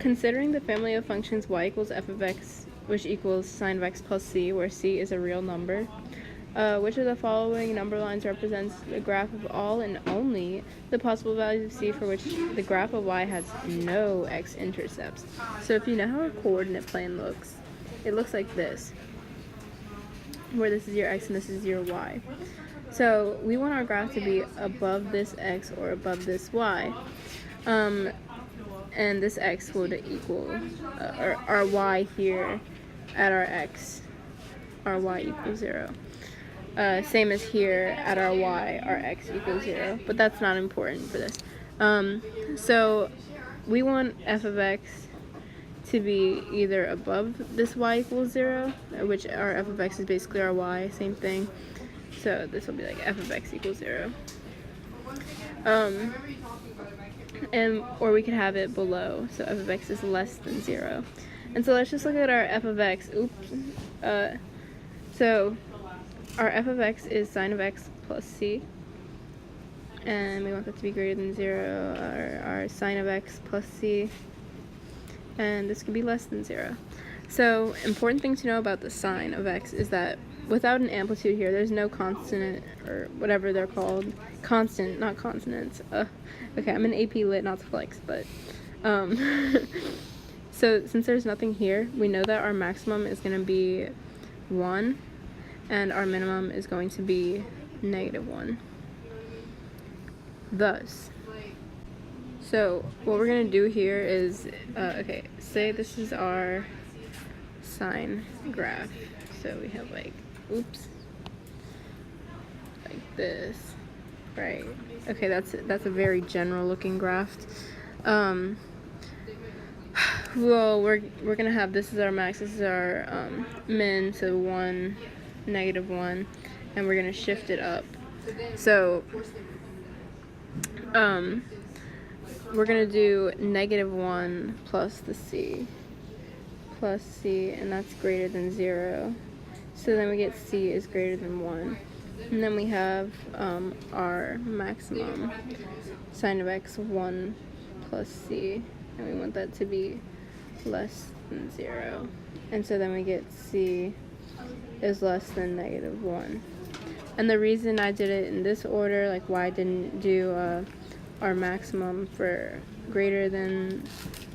Considering the family of functions y equals f of x, which equals sine of x plus c, where c is a real number, which of the following number lines represents the graph of all and only the possible values of c for which the graph of y has no x-intercepts? So if you know how a coordinate plane looks, it looks like this, where this is your x and this is your y. So we want our graph to be above this x or above this y. And this x would equal our y here at our x, our y equals 0. Same as here at our y, our x equals 0, but that's not important for this. So we want f of x to be either above this y equals 0, which our f of x is basically our y, same thing. So this will be like f of x equals 0. Or we could have it below, so f of x is less than 0. And so let's just look at our f of x. So our f of x is sine of x plus c, and we want that to be greater than 0. Our sine of x plus c, and this could be less than 0. So important thing to know about the sine of x is that without an amplitude here, there's no consonant, or whatever they're called. Constant, not consonants. Okay, I'm an AP Lit, not to flex, but so since there's nothing here, we know that our maximum is going to be 1, and our minimum is going to be -1. Thus, so what we're going to do here is, okay, say this is our sine graph. So we have like, like this, right? Okay, that's a very general looking graph. Well, we're gonna have, this is our max, this is our min, so 1, -1, and we're gonna shift it up. So we're gonna do -1 plus the c, and that's greater than 0. So then we get c is greater than 1. And then we have our maximum, sine of x 1 plus c, and we want that to be less than 0. And so then we get c is less than -1. And the reason I did it in this order, like why I didn't do our maximum for greater than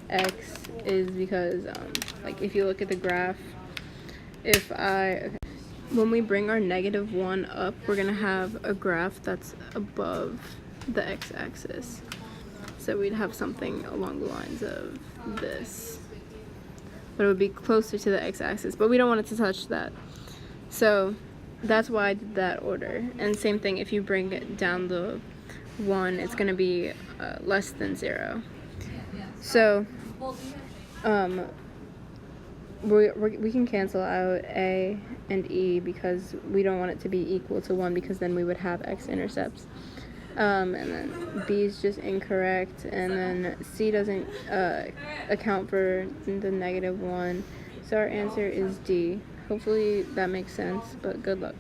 x, is because like if you look at the graph, when we bring our -1 up, we're gonna have a graph that's above the x-axis. So we'd have something along the lines of this, but it would be closer to the x-axis, but we don't want it to touch that. So that's why I did that order. And same thing, if you bring it down the 1, it's gonna be less than 0. So we can cancel out a and e because we don't want it to be equal to 1, because then we would have x-intercepts. And then b is just incorrect, and then c doesn't account for the -1. So our answer is D. Hopefully that makes sense, but good luck.